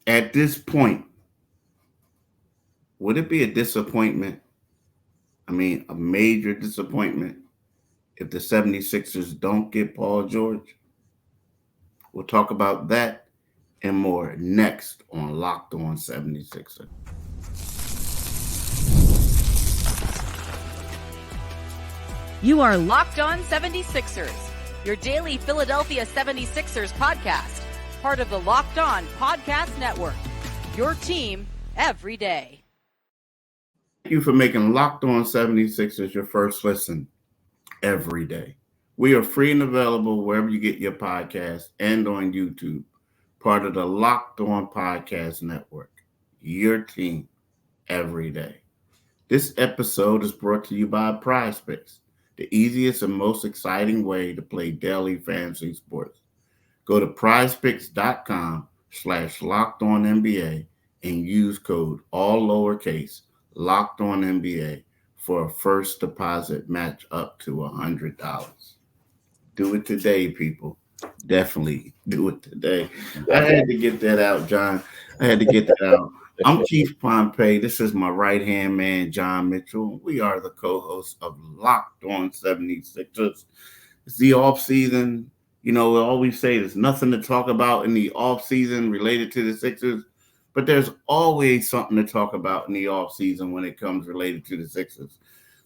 At this point, would it be a disappointment? I mean, a major disappointment if the 76ers don't get Paul George? We'll talk about that and more next on Locked On 76ers. You are Locked On 76ers, your daily Philadelphia 76ers podcast, part of the Locked On Podcast Network, your team every day. Thank you for making Locked On 76ers your first listen every day. We are free and available wherever you get your podcasts and on YouTube, part of the Locked On Podcast Network, your team every day. This episode is brought to you by PrizePicks, the easiest and most exciting way to play daily fantasy sports. Go to prizepicks.com/LockedOnNBA and use code all lowercase LockedOnNBA for a first deposit match up to $100. Do it today, people. Definitely do it today. I had to get that out, John. I had to get that out. I'm Keith Pompey. This is my right-hand man, John Mitchell. We are the co-hosts of Locked On 76ers. It's the off-season. You know, we always say there's nothing to talk about in the off-season related to the Sixers, but there's always something to talk about in the off-season when it comes related to the Sixers.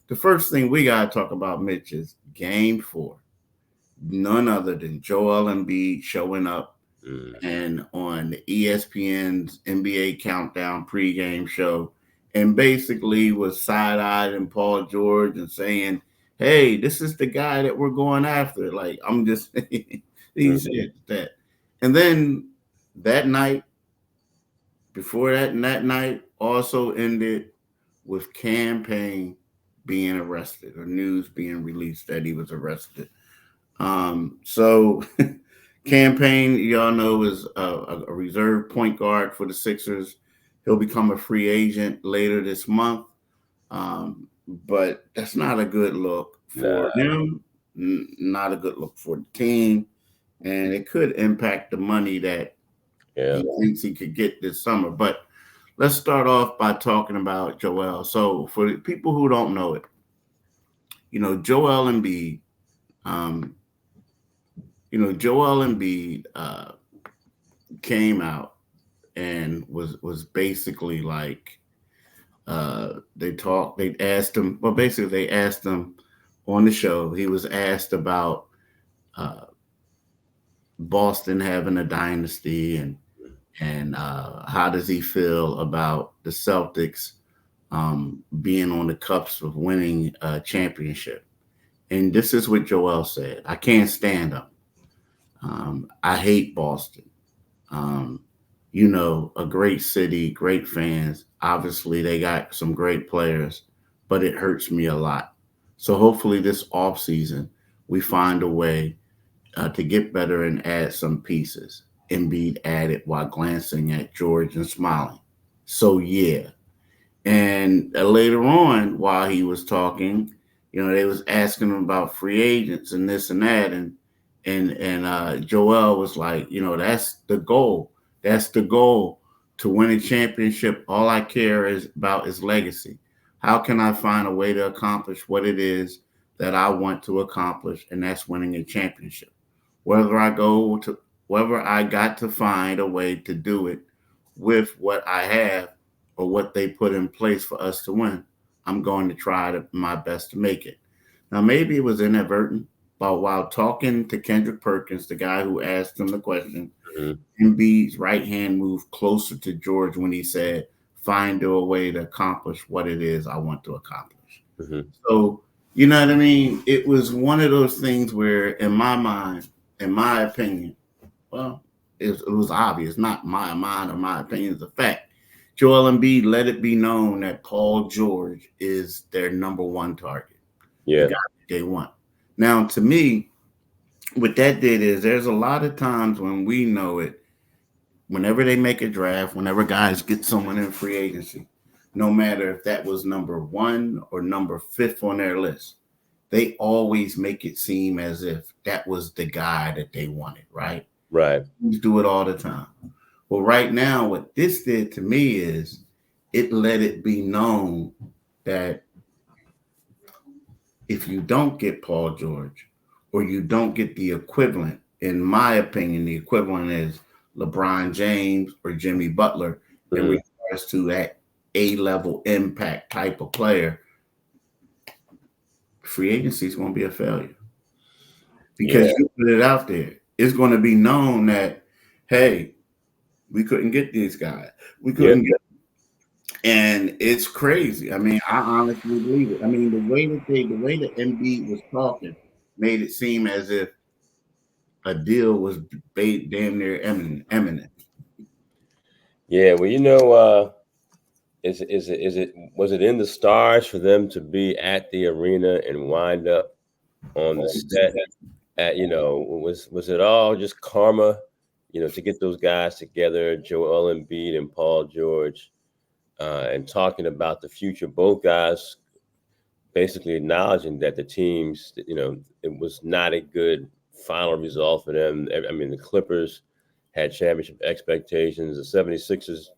The first thing we got to talk about, Mitch, is Game 4. None other than Joel Embiid showing up and on the ESPN's NBA Countdown pregame show and basically was side-eyed and Paul George and saying, hey, this is the guy that we're going after. Like, I'm just he said that. And then that night, before that night also ended with Payne being arrested or news being released that he was arrested. So Payne, y'all know, is a reserve point guard for the Sixers. He'll become a free agent later this month. But that's not a good look for him, not a good look for the team. And it could impact the money that he thinks he could get this summer. But let's start off by talking about Joel. So for the people who don't know it, you know, Joel Embiid came out and was basically like they asked him on the show. He was asked about Boston having a dynasty and how does he feel about the Celtics being on the cusp of winning a championship. And this is what Joel said: I can't stand them. I hate Boston. You know, a great city, great fans. Obviously, they got some great players, but it hurts me a lot. So hopefully this offseason, we find a way to get better and add some pieces. Embiid added while glancing at George and smiling. So, yeah. And later on, while he was talking, you know, they was asking him about free agents and this and that. And Joel was like, you know, that's the goal. That's the goal, to win a championship. All I care about is legacy. How can I find a way to accomplish what it is that I want to accomplish? And that's winning a championship. Whether I got to find a way to do it with what I have or what they put in place for us to win, I'm going to try my best to make it. Now, maybe it was inadvertent, but while talking to Kendrick Perkins, the guy who asked him the question, Embiid's right hand moved closer to George when he said, find a way to accomplish what it is I want to accomplish. So, you know what I mean? It was one of those things where, in my mind, in my opinion, well, it was obvious, not my mind or my opinion, it's a fact. Joel Embiid let it be known that Paul George is their number one target. The guy that they want. Now, to me, what that did is there's a lot of times when we know it, whenever they make a draft, whenever guys get someone in free agency, no matter if that was number 1 or number 5 on their list, they always make it seem as if that was the guy that they wanted, right? Right. We do it all the time. Well, right now, what this did to me is it let it be known that if you don't get Paul George or you don't get the equivalent, in my opinion, the equivalent is LeBron James or Jimmy Butler in regards to that A-level impact type of player, free agency is going to be a failure because you put it out there. It's going to be known that, hey, we couldn't get these guys. We couldn't get, and it's crazy. I mean, I honestly believe it. I mean, the way that Embiid was talking made it seem as if a deal was damn near imminent. Yeah, well, was it in the stars for them to be at the arena and wind up on the set? Was it all just karma? To get those guys together, Joel Embiid and Paul George, and talking about the future. Both guys basically acknowledging that the teams, it was not a good final result for them. I mean, the Clippers had championship expectations. The 76ers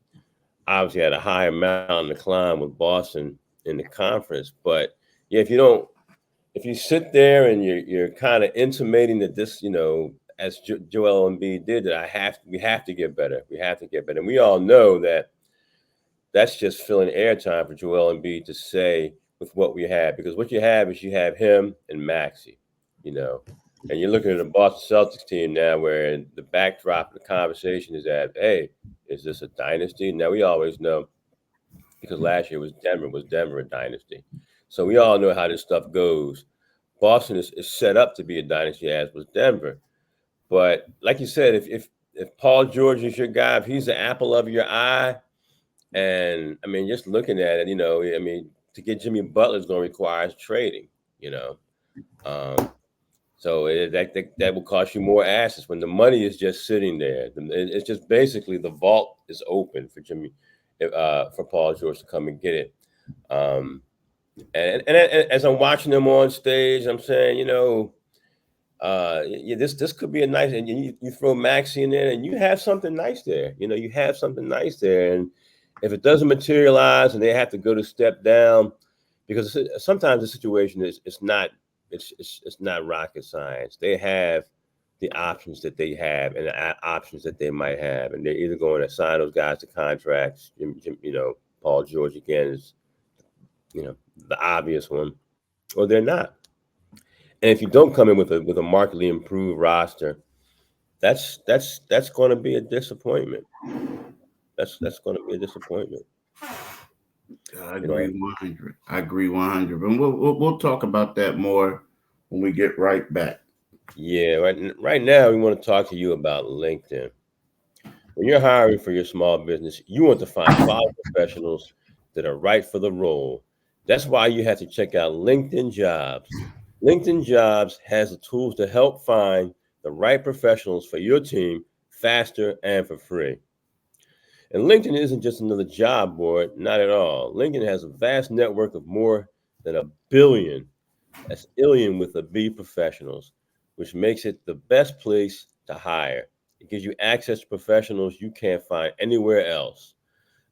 obviously had a higher mountain to climb with Boston in the conference. But yeah, if you sit there and you're kind of intimating that this, as Joel Embiid did, that we have to get better. We have to get better. And we all know that that's just filling airtime for Joel Embiid to say with what we have, because what you have is you have him and Maxey, and you're looking at a Boston Celtics team now where the backdrop of the conversation is that, hey, is this a dynasty? Now, we always know, because last year was Denver a dynasty. So we all know how this stuff goes. Boston is set up to be a dynasty, as was Denver. But like you said, if Paul George is your guy, if he's the apple of your eye, and I mean, just looking at it, to get Jimmy Butler is going to require trading, so that will cost you more assets when the money is just sitting there. It's just basically the vault is open for for Paul George to come and get it. And as I'm watching them on stage, I'm saying, this could be a nice, and you throw Maxey in there, and you have something nice there. You have something nice there, and if it doesn't materialize, and they have to go to step down, because sometimes the situation is it's not rocket science. They have the options that they have and the options that they might have, and they're either going to sign those guys to contracts. Paul George again is, the obvious one, or they're not. And if you don't come in with a markedly improved roster, that's going to be a disappointment. That's going to be a disappointment. I agree 100. I agree 100. And we'll talk about that more when we get right back. Yeah, right now we want to talk to you about LinkedIn. When you're hiring for your small business, you want to find quality professionals that are right for the role. That's why you have to check out LinkedIn Jobs. LinkedIn Jobs has the tools to help find the right professionals for your team faster and for free. And LinkedIn isn't just another job board, not at all. LinkedIn has a vast network of more than 1 billion, that's billion with a B, professionals, which makes it the best place to hire. It gives you access to professionals you can't find anywhere else.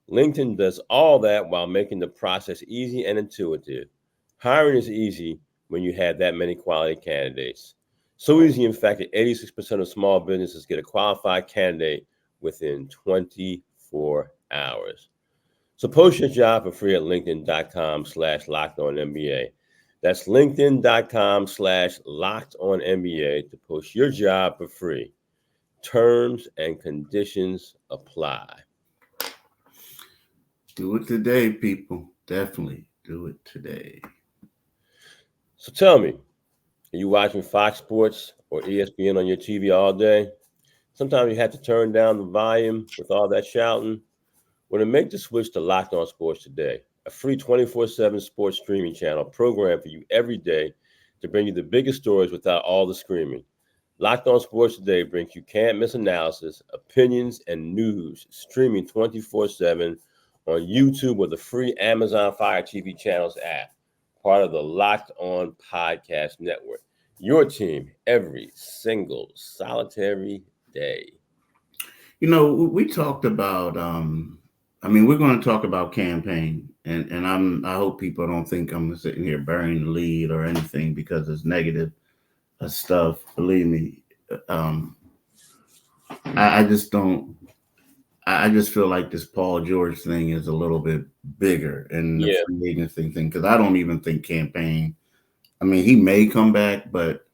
LinkedIn does all that while making the process easy and intuitive. Hiring is easy when you have that many quality candidates. So easy, in fact, that 86% of small businesses get a qualified candidate within 24 hours. So post your job for free at linkedin.com/lockedonnba. That's linkedin.com/lockedonnba to post your job for free. Terms and conditions apply. Do it today, people. Definitely do it today. So tell me, are you watching Fox Sports or ESPN on your TV all day? Sometimes you have to turn down the volume with all that shouting. Well, then make the switch to Locked On Sports Today, a free 24/7 sports streaming channel programmed for you every day to bring you the biggest stories without all the screaming. Locked On Sports Today brings you can't-miss analysis, opinions, and news streaming 24/7 on YouTube or the free Amazon Fire TV channels app, part of the Locked On Podcast Network. Your team every single solitary day. We talked about. We're going to talk about campaign, and I hope people don't think I'm sitting here burying the lead or anything because it's negative stuff. Believe me, um, I just don't. I just feel like this Paul George thing is a little bit bigger and the Yeah, free agency thing because I don't even think campaign. I mean, he may come back, but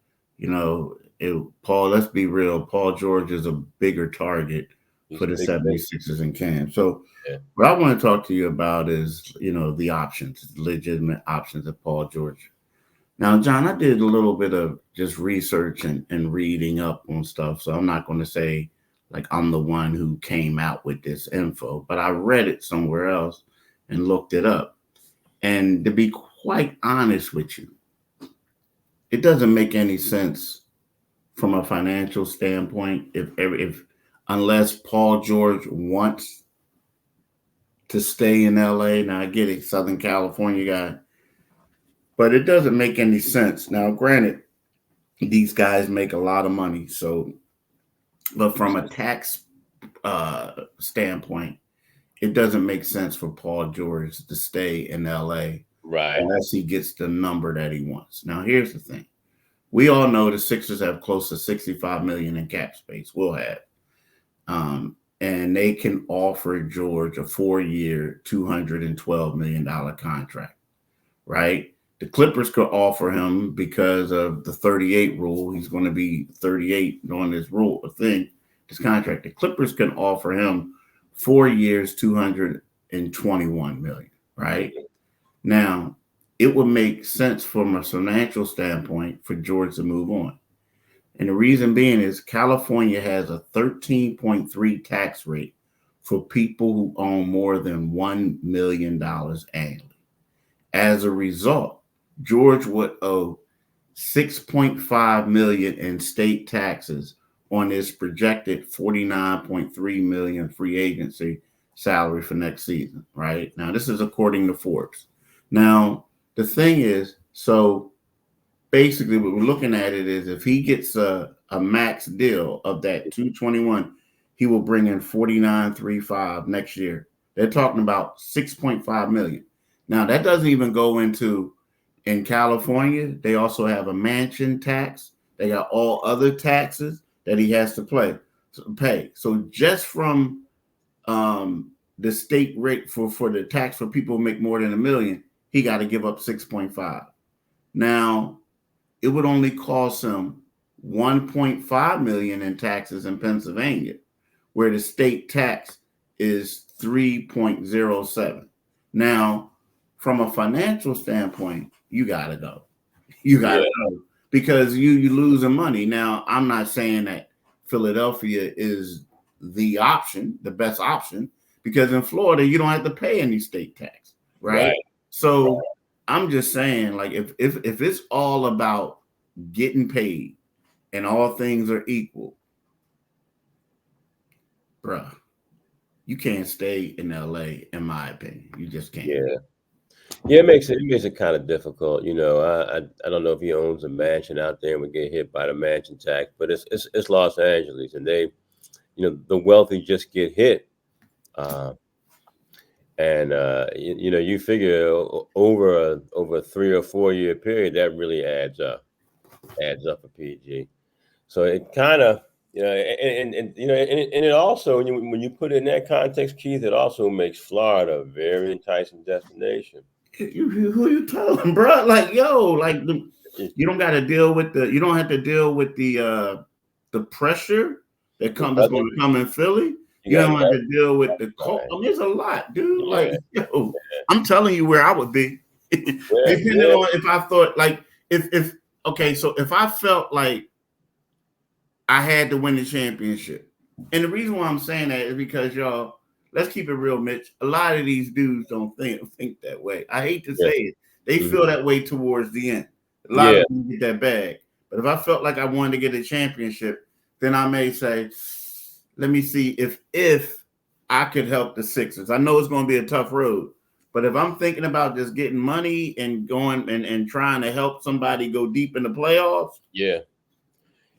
Paul. Let's be real. Paul George is a bigger target he's for a the big thing. 76ers in camp. So Yeah. what I want to talk to you about is, the options, legitimate options of Paul George. Now, John, I did a little bit of just research and reading up on stuff. So I'm not going to say like I'm the one who came out with this info, but I read it somewhere else and looked it up. And to be quite honest with you, it doesn't make any sense from a financial standpoint if unless Paul George wants to stay in LA. Now I get it, Southern California guy, but it doesn't make any sense. Now, granted, these guys make a lot of money, so but from a tax standpoint, it doesn't make sense for Paul George to stay in LA Right. unless he gets the number that he wants. Now, here's the thing: we all know the Sixers have close to 65 million in cap space. We'll have. And they can offer George a 4-year, $212 million contract, right? The Clippers could offer him because of the 38 rule. He's going to be 38 on this this contract. The Clippers can offer him 4 years, 221 million, right? Now, it would make sense from a financial standpoint for George to move on. And the reason being is California has a 13.3 tax rate for people who own more than $1 million annually. As a result, George would owe 6.5 million in state taxes on his projected 49.3 million free agency salary for next season, right? Now, this is according to Forbes. Now, the thing is, so basically what we're looking at it is if he gets a max deal of that 221, he will bring in 49.35 next year. They're talking about 6.5 million. Now that doesn't even go into in California, they also have a mansion tax. They got all other taxes that he has to pay. So just from the state rate for the tax for people who make more than $1 million, he got to give up 6.5. Now, it would only cost him 1.5 million in taxes in Pennsylvania, where the state tax is 3.07. Now, from a financial standpoint, you gotta go. You gotta go because you losing money. Now, I'm not saying that Philadelphia is the option, the best option, because in Florida you don't have to pay any state tax, right? So I'm just saying, like, if it's all about getting paid and all things are equal, bruh, you can't stay in LA, in my opinion. You just can't. Yeah, it makes it kind of difficult. I don't know if he owns a mansion out there and would get hit by the mansion tax, but it's Los Angeles, and they, the wealthy just get hit. And you figure over a 3 or 4 year period, that really adds up for PG. So it kind of, and it also when you put it in that context, Keith, it also makes Florida a very enticing destination. Who you telling, bro? Like, yo, like you don't got to deal with you don't have to deal with the pressure that comes going to come in Philly. You don't have to deal with the cold. I mean, there's a lot, dude. Like, yo, I'm telling you where I would be. Depending on if I thought like if okay, so if I felt like I had to win the championship. And the reason why I'm saying that is because y'all, let's keep it real, Mitch. A lot of these dudes don't think that way. I hate to say it. They feel that way towards the end. A lot of them get that bag. But if I felt like I wanted to get a championship, then I may say, let me see if I could help the Sixers. I know it's going to be a tough road, but if I'm thinking about just getting money and going and trying to help somebody go deep in the playoffs,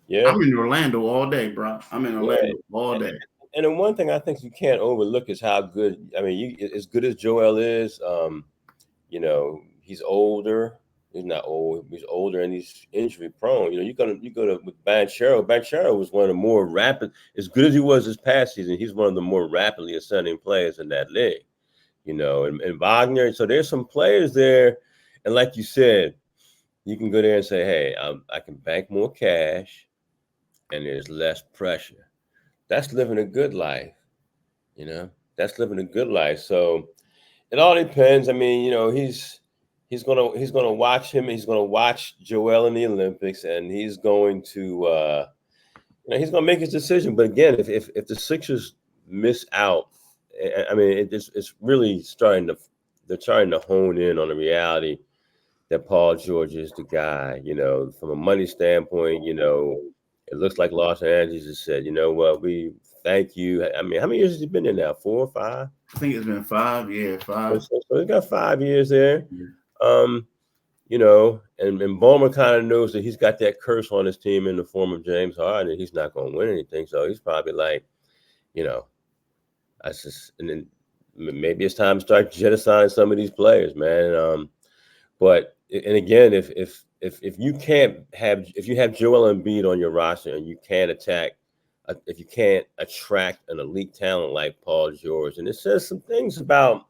I'm in Orlando all day, bro. I'm in Orlando all day. And the one thing I think you can't overlook is how good. I mean, as good as Joel is, he's older. He's not old. He's older and he's injury prone. You go to with Banchero. Banchero was one of the more rapid. As good as he was this past season, he's one of the more rapidly ascending players in that league. And Wagner. So there's some players there, and like you said, you can go there and say, hey, I can bank more cash, and there's less pressure. That's living a good life. That's living a good life. So it all depends. I mean, he's gonna watch him. He's gonna watch Joel in the Olympics, and he's going to he's gonna make his decision. But again, if the Sixers miss out, I mean, it's really they're starting to hone in on the reality that Paul George is the guy. From a money standpoint, it looks like Los Angeles has said, you know what, we thank you. I mean, how many years has he been in now? 4 or 5? I think it's been 5. Yeah, 5. So he's got 5 years there. Yeah. And Bowman kind of knows that he's got that curse on his team in the form of James Harden, and he's not going to win anything. So he's probably like, and then maybe it's time to start jettisoning some of these players, man. And again, if you have Joel Embiid on your roster and you can't if you can't attract an elite talent like Paul George, and it says some things about,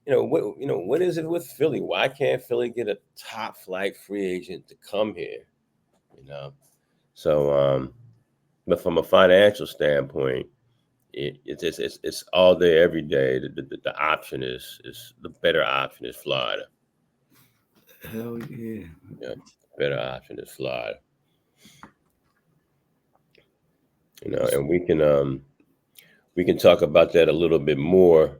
what is it with Philly? Why can't Philly get a top flight free agent to come here? So, but from a financial standpoint, it's all day, every day. The option is the better option is Florida. Hell yeah. Yeah, better option is Florida. And we can talk about that a little bit more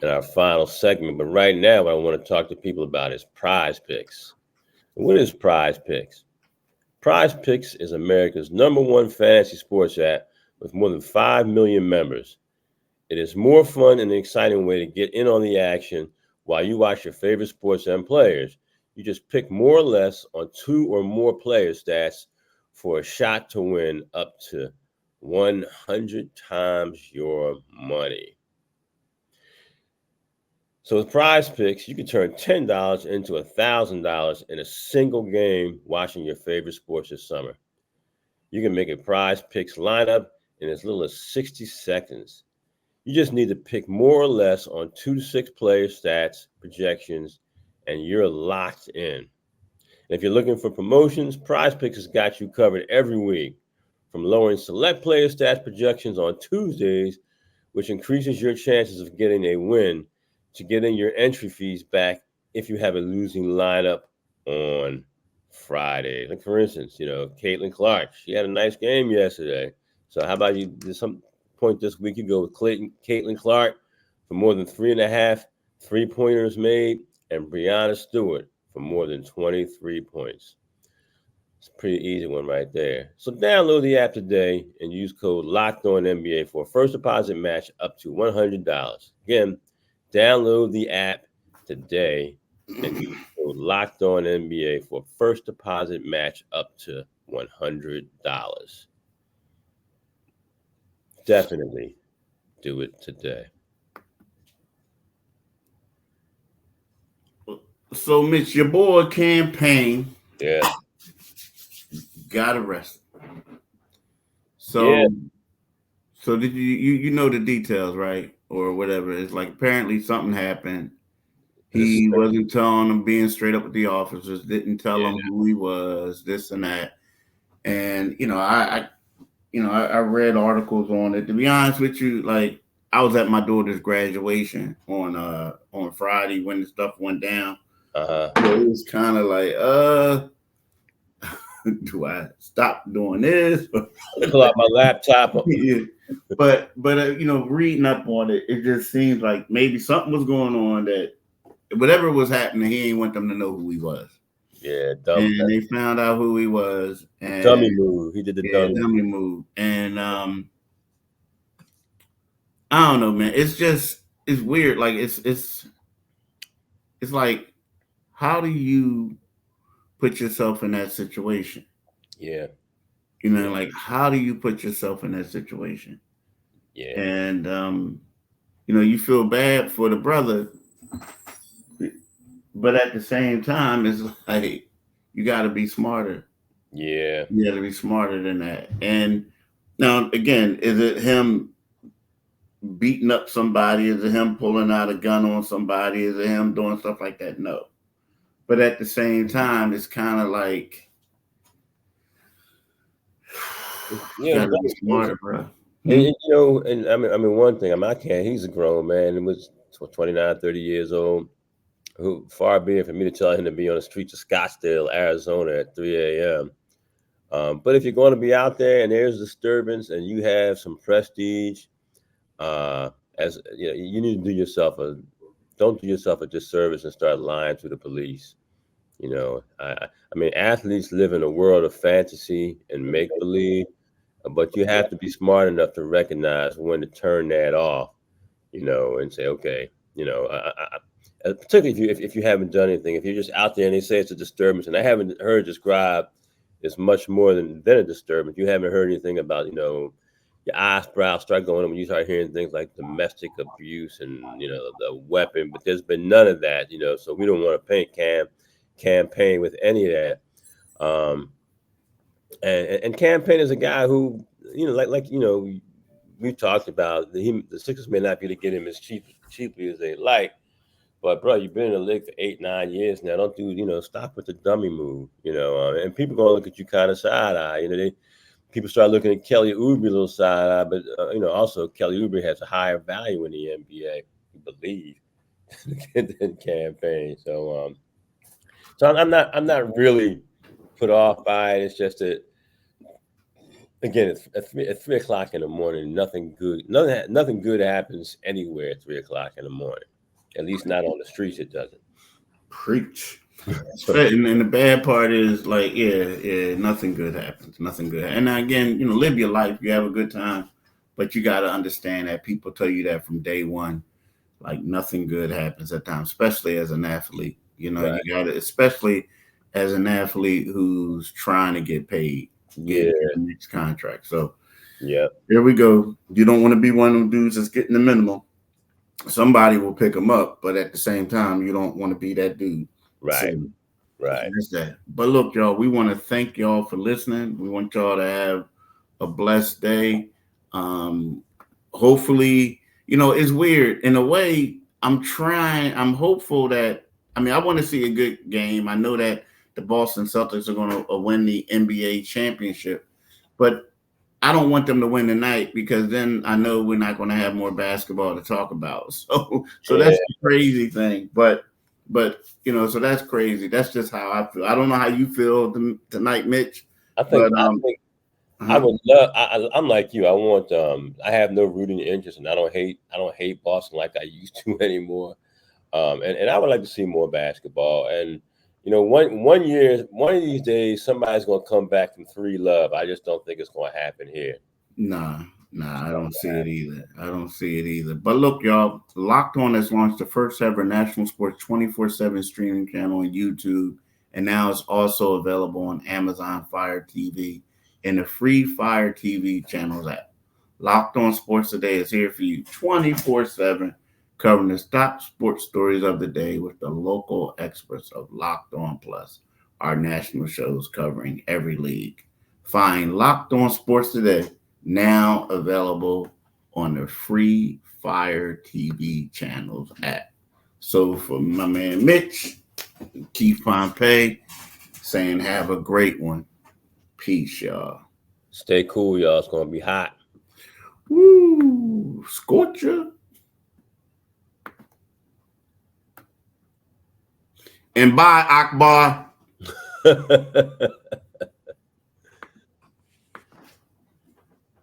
in our final segment. But right now, what I want to talk to people about is PrizePicks. What is PrizePicks? PrizePicks is America's #1 fantasy sports app with more than 5 million members. It is more fun and an exciting way to get in on the action while you watch your favorite sports and players. You just pick more or less on 2 or more player stats for a shot to win up to 100 times your money. So with PrizePicks, you can turn $10 into $1,000 in a single game watching your favorite sports this summer. You can make a PrizePicks lineup in as little as 60 seconds. You just need to pick more or less on 2 to 6 player stats, projections, and you're locked in. And if you're looking for promotions, PrizePicks has got you covered every week, from lowering select player stats projections on Tuesdays, which increases your chances of getting a win, to getting your entry fees back if you have a losing lineup on Friday. Like, for instance, Caitlin Clark, she had a nice game yesterday. So how about you, at some point this week, you go with Caitlin Clark for more than 3.5 3-pointers made, and Breanna Stewart for more than 23 points. It's a pretty easy one right there. So download the app today and use code LOCKEDONNBA for a first deposit match up to $100. Again, download the app today and use code LOCKEDONNBA for a first deposit match up to $100. Definitely do it today. So, Mitch, your boy Payne, Yeah, got arrested. So did you know the details, right? Or whatever. It's like apparently something happened. He wasn't telling them, being straight up with the officers, didn't tell them who he was, this and that. And I read articles on it. To be honest with you, like, I was at my daughter's graduation on Friday when the stuff went down. So it was kind of like, do I stop doing this? Pull out my laptop. Yeah. But reading up on it, it just seems like maybe something was going on, that whatever was happening, he ain't want them to know who he was. Yeah, and they found out who he was. And dummy move. He did the dummy move. And I don't know, man. It's weird. Like it's like, how do you put yourself in that situation? Yeah. Like, how do you put yourself in that situation? Yeah. And you feel bad for the brother, but at the same time, it's like you got to be smarter. Yeah. You got to be smarter than that. And now, again, is it him beating up somebody? Is it him pulling out a gun on somebody? Is it him doing stuff like that? No. But at the same time, it's kind of like you Yeah, got to be smarter, bro. and I mean, one thing, I can't. He's a grown man. He was 29, 30 years old. Who far be it for me to tell him to be on the streets of Scottsdale, Arizona at 3 a.m. But if you're going to be out there and there's disturbance and you have some prestige, as you need to don't do yourself a disservice and start lying to the police. I mean, athletes live in a world of fantasy and make believe, but you have to be smart enough to recognize when to turn that off, and say, okay, particularly if you haven't done anything, if you're just out there and they say it's a disturbance, and I haven't heard described as much more than a disturbance. You haven't heard anything about, your eyebrows start going on when you start hearing things like domestic abuse and the weapon, but there's been none of that, so we don't want to paint campaign with any of that. And campaign is a guy who, we talked about the Sixers may not be to get him as cheaply as they like, but bro, you've been in the league for 8-9 years now. Don't stop with the dummy move, and people gonna look at you kind of side eye. People start looking at Kelly Oubre a little side eye, but also Kelly Oubre has a higher value in the NBA, you believe, than campaign. So I'm not really put off by it. It's just that, again, it's at 3 o'clock in the morning. Nothing good happens anywhere at 3 o'clock in the morning. At least not on the streets. It doesn't. Preach. And the bad part is like, nothing good happens. Nothing good. And now again, live your life. You have a good time, but you got to understand that people tell you that from day one. Like nothing good happens at times, especially as an athlete. Right. You got to, especially as an athlete who's trying to get paid, get the next contract. So yeah, here we go. You don't want to be one of them dudes that's getting the minimum. Somebody will pick them up, but at the same time, you don't want to be that dude. right, So, right. that's that. But look, y'all, we want to thank y'all for listening. We want y'all to have a blessed day. Hopefully, it's weird in a way. I'm hopeful that, I want to see a good game. I know that the Boston Celtics are going to win the NBA championship, but I don't want them to win tonight because then I know we're not going to have more basketball to talk about. So that's the crazy thing. But so that's crazy. That's just how I feel. I don't know how you feel tonight, Mitch. I think I would love. I'm like you. I have no rooting interest, and I don't hate Boston like I used to anymore. And I would like to see more basketball. And one year, one of these days, somebody's going to come back from 3-love. I just don't think it's going to happen here. Nah, I don't see it either. But look, y'all, Locked On has launched the first ever national sports 24/7 streaming channel on YouTube, and now it's also available on Amazon Fire TV and the free Fire TV channels app. Locked On Sports Today is here for you 24/7, covering the top sports stories of the day with the local experts of Locked On Plus, our national shows covering every league. Find Locked On Sports Today, now available on the free Fire TV channels app. So for my man Mitch, Keith Pompey, saying have a great one. Peace, y'all. Stay cool, y'all. It's going to be hot. Woo! Scorcher. And bye, Akbar.